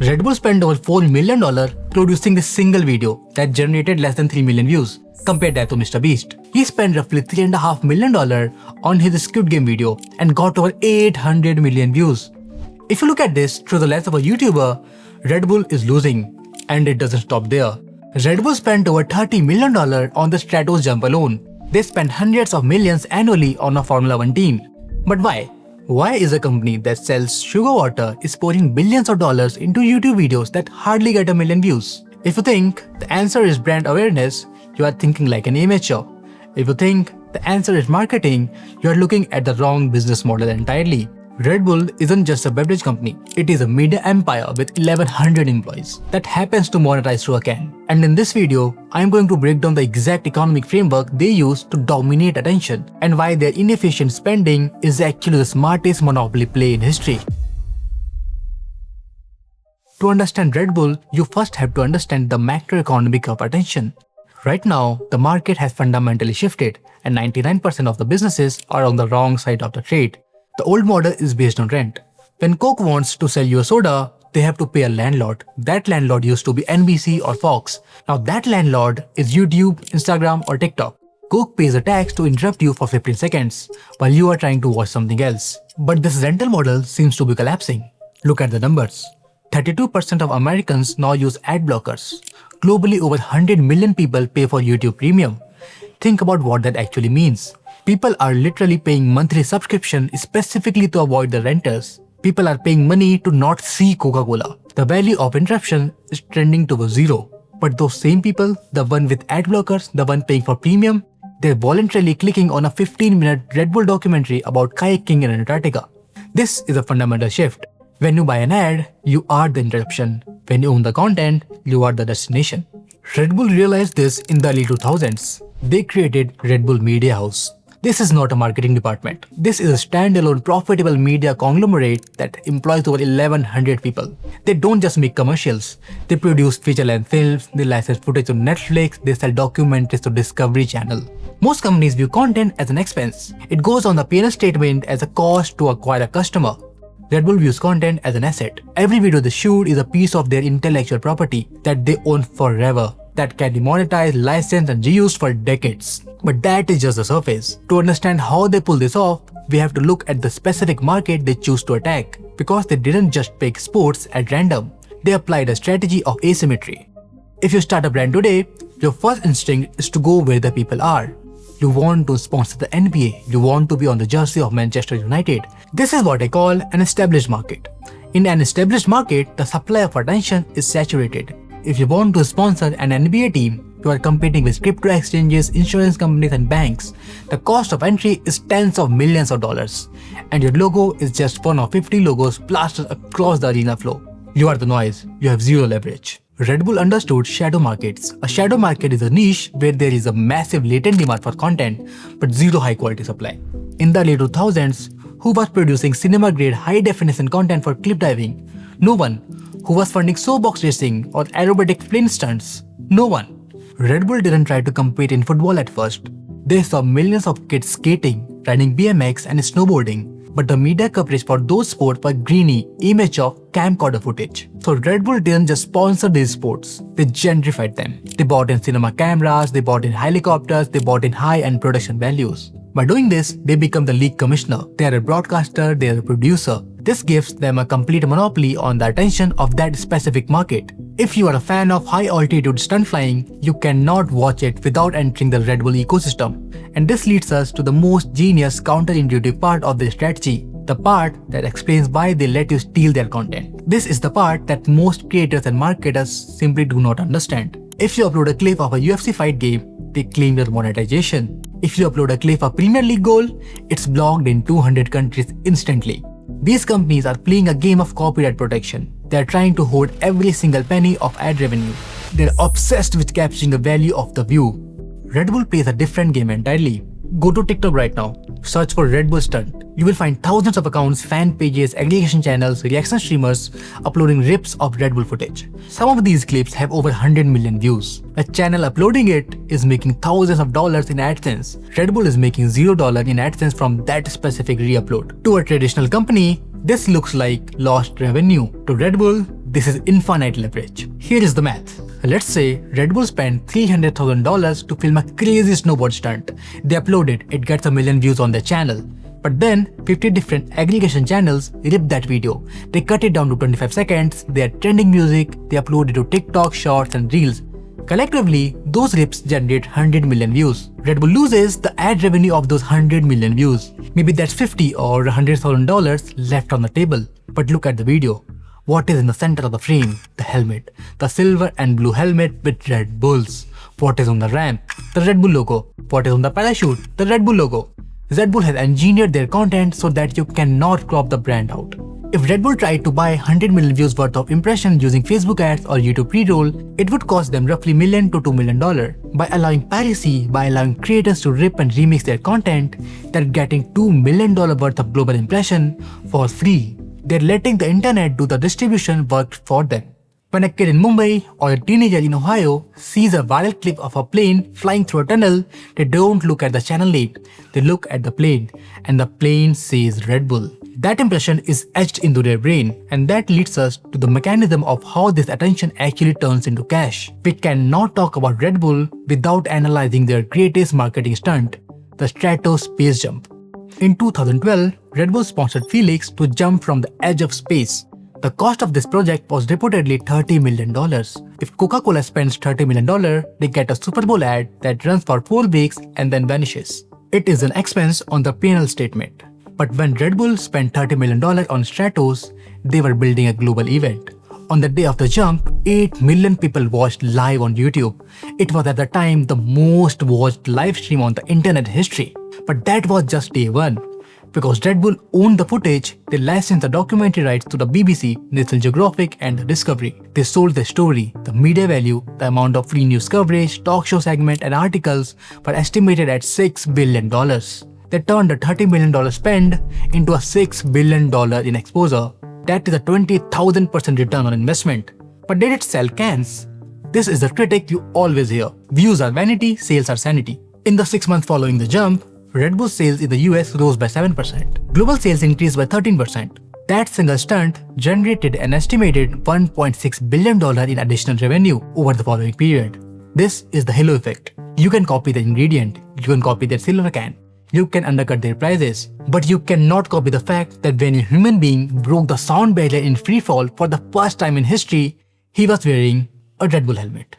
Red Bull spent over $4 million producing this single video that generated less than 3 million views. Compare that to Mr. Beast. He spent roughly $3.5 million on his Squid Game video and got over 800 million views. If you look at this through the lens of a YouTuber, Red Bull is losing. And it doesn't stop there. Red Bull spent over $30 million on the Stratos jump alone. They spend hundreds of millions annually on a Formula 1 team. But why? Why is a company that sells sugar water is pouring billions of dollars into YouTube videos that hardly get a million views? If you think the answer is brand awareness, you are thinking like an amateur. If you think the answer is marketing, you are looking at the wrong business model entirely. Red Bull isn't just a beverage company, it is a media empire with 1100 employees that happens to monetize through a can. And in this video, I am going to break down the exact economic framework they use to dominate attention and why their inefficient spending is actually the smartest monopoly play in history. To understand Red Bull, you first have to understand the macroeconomic of attention. Right now, the market has fundamentally shifted and 99% of the businesses are on the wrong side of the trade. The old model is based on rent. When Coke wants to sell you a soda, they have to pay a landlord. That landlord used to be NBC or Fox. Now that landlord is YouTube, Instagram or TikTok. Coke pays a tax to interrupt you for 15 seconds while you are trying to watch something else. But this rental model seems to be collapsing. Look at the numbers. 32% of Americans now use ad blockers. Globally, over 100 million people pay for YouTube Premium. Think about what that actually means. People are literally paying monthly subscription specifically to avoid the renters. People are paying money to not see Coca-Cola. The value of interruption is trending towards zero. But those same people, the one with ad blockers, the one paying for premium, they're voluntarily clicking on a 15-minute Red Bull documentary about kayaking in Antarctica. This is a fundamental shift. When you buy an ad, you are the interruption. When you own the content, you are the destination. Red Bull realized this in the early 2000s. They created Red Bull Media House. This is not a marketing department. This is a standalone profitable media conglomerate that employs over 1100 people. They don't just make commercials. They produce feature-length films, they license footage on Netflix, they sell documentaries to Discovery Channel. Most companies view content as an expense. It goes on the P&L statement as a cost to acquire a customer. Red Bull views content as an asset. Every video they shoot is a piece of their intellectual property that they own forever, that can be monetized, licensed and reused for decades. But that is just the surface. To understand how they pull this off, we have to look at the specific market they choose to attack. Because they didn't just pick sports at random, they applied a strategy of asymmetry. If you start a brand today, your first instinct is to go where the people are. You want to sponsor the NBA, you want to be on the jersey of Manchester United. This is what I call an established market. In an established market, the supply of attention is saturated. If you want to sponsor an NBA team, you are competing with crypto exchanges, insurance companies and banks. The cost of entry is tens of millions of dollars. And your logo is just one of 50 logos plastered across the arena floor. You are the noise. You have zero leverage. Red Bull understood shadow markets. A shadow market is a niche where there is a massive latent demand for content but zero high quality supply. In the early 2000s, who was producing cinema-grade high-definition content for cliff diving? No one. Who was funding soapbox racing or aerobatic plane stunts? No one. Red Bull didn't try to compete in football at first. They saw millions of kids skating, riding BMX and snowboarding, but the media coverage for those sports was grainy, immature camcorder footage. So Red Bull didn't just sponsor these sports, they gentrified them. They bought in cinema cameras, they bought in helicopters, they bought in high-end production values. By doing this, they become the league commissioner. They are a broadcaster, they are a producer. This gives them a complete monopoly on the attention of that specific market. If you are a fan of high-altitude stunt flying, you cannot watch it without entering the Red Bull ecosystem. And this leads us to the most genius counterintuitive part of their strategy, the part that explains why they let you steal their content. This is the part that most creators and marketers simply do not understand. If you upload a clip of a UFC fight game, they claim your monetization. If you upload a clip of Premier League goal, it's blocked in 200 countries instantly. These companies are playing a game of copyright protection. They are trying to hoard every single penny of ad revenue. They're obsessed with capturing the value of the view. Red Bull plays a different game entirely. Go to TikTok right now, search for Red Bull stunt. You will find thousands of accounts, fan pages, aggregation channels, reaction streamers uploading rips of Red Bull footage. Some of these clips have over 100 million views. A channel uploading it is making thousands of dollars in AdSense. Red Bull is making $0 in AdSense from that specific re-upload. To a traditional company, this looks like lost revenue. To Red Bull, This is infinite leverage. Here is the math. Let's say Red Bull spent $300,000 to film a crazy snowboard stunt. They upload it, it gets 1 million views on their channel. But then 50 different aggregation channels rip that video. They cut it down to 25 seconds, they add trending music, they upload it to TikTok, Shorts and Reels. Collectively, those rips generate 100 million views. Red Bull loses the ad revenue of those 100 million views. Maybe that's $50 or $100,000 left on the table. But look at the video. What is in the center of the frame? The helmet. The silver and blue helmet with Red Bulls. What is on the ramp? The Red Bull logo. What is on the parachute? The Red Bull logo. Red Bull has engineered their content so that you cannot crop the brand out. If Red Bull tried to buy 100 million views worth of impressions using Facebook ads or YouTube pre-roll, it would cost them roughly $1 million to $2 million. By allowing piracy, by allowing creators to rip and remix their content, they're getting $2 million worth of global impression for free. They're letting the internet do the distribution work for them. When a kid in Mumbai or a teenager in Ohio sees a viral clip of a plane flying through a tunnel, they don't look at the channel 8, they look at the plane, and the plane says Red Bull. That impression is etched into their brain, and that leads us to the mechanism of how this attention actually turns into cash. We cannot talk about Red Bull without analyzing their greatest marketing stunt, the Stratos space jump. In 2012, Red Bull sponsored Felix to jump from the edge of space. The cost of this project was reportedly $30 million. If Coca-Cola spends $30 million, they get a Super Bowl ad that runs for 4 weeks and then vanishes. It is an expense on the P&L statement. But when Red Bull spent $30 million on Stratos, they were building a global event. On the day of the jump, 8 million people watched live on YouTube. It was at the time the most watched live stream on the internet history. But that was just day 1. Because Red Bull owned the footage, they licensed the documentary rights to the BBC, National Geographic and the Discovery. They sold the story, the media value, the amount of free news coverage, talk show segment and articles were estimated at $6 billion. They turned a $30 million spend into a $6 billion in exposure. That is a 20,000% return on investment. But did it sell cans? This is the critic you always hear. Views are vanity, sales are sanity. In the 6 months following the jump, Red Bull sales in the US rose by 7%. Global sales increased by 13%. That single stunt generated an estimated $1.6 billion in additional revenue over the following period. This is the halo effect. You can copy the ingredient, you can copy their silver can, you can undercut their prices, but you cannot copy the fact that when a human being broke the sound barrier in freefall for the first time in history, he was wearing a Red Bull helmet.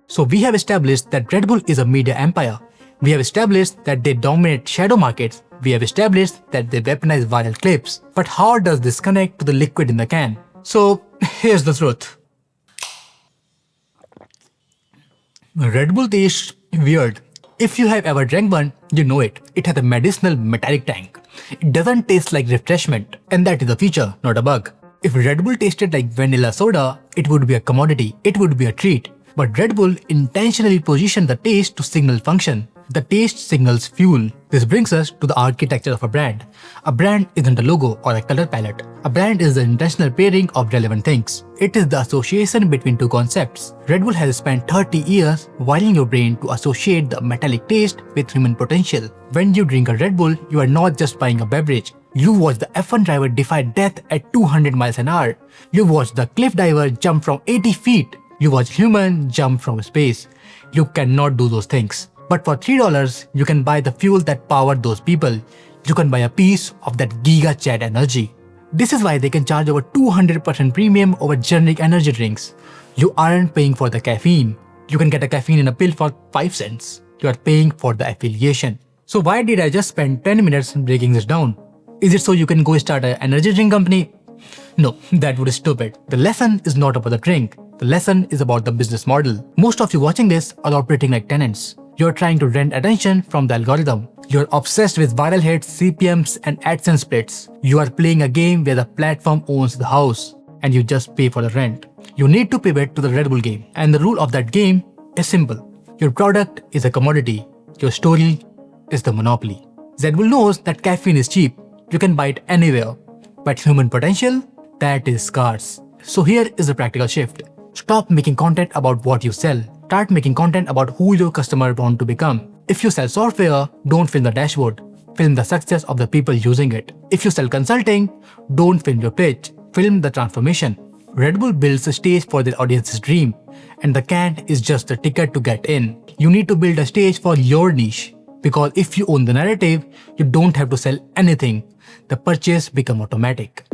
So we have established that Red Bull is a media empire. We have established that they dominate shadow markets. We have established that they weaponize viral clips. But how does this connect to the liquid in the can? So here's the truth. Red Bull tastes weird. If you have ever drank one, you know it. It has a medicinal metallic tang. It doesn't taste like refreshment, and that is a feature, not a bug. If Red Bull tasted like vanilla soda, it would be a commodity. It would be a treat. But Red Bull intentionally positioned the taste to signal function. The taste signals fuel. This brings us to the architecture of a brand. A brand isn't a logo or a color palette. A brand is the intentional pairing of relevant things. It is the association between two concepts. Red Bull has spent 30 years wiring your brain to associate the metallic taste with human potential. When you drink a Red Bull, you are not just buying a beverage. You watch the F1 driver defy death at 200 miles an hour. You watch the cliff diver jump from 80 feet. You watch human jump from space. You cannot do those things. But for $3, you can buy the fuel that powered those people. You can buy a piece of that giga chat energy. This is why they can charge over 200% premium over generic energy drinks. You aren't paying for the caffeine. You can get a caffeine in a pill for 5 cents. You are paying for the affiliation. So why did I just spend 10 minutes breaking this down? Is it so you can go start an energy drink company? No, that would be stupid. The lesson is not about the drink. The lesson is about the business model. Most of you watching this are operating like tenants. You're trying to rent attention from the algorithm. You're obsessed with viral hits, CPMs and AdSense splits. You are playing a game where the platform owns the house and you just pay for the rent. You need to pivot to the Red Bull game. And the rule of that game is simple. Your product is a commodity. Your story is the monopoly. Red Bull knows that caffeine is cheap. You can buy it anywhere. But human potential, that is scarce. So here is the practical shift. Stop making content about what you sell. Start making content about who your customer want to become. If you sell software, don't film the dashboard. film the success of the people using it. If you sell consulting, don't film your pitch, film the transformation. Red Bull builds a stage for their audience's dream, and the can is just a ticket to get in. You need to build a stage for your niche, because if you own the narrative, you don't have to sell anything. The purchase becomes automatic.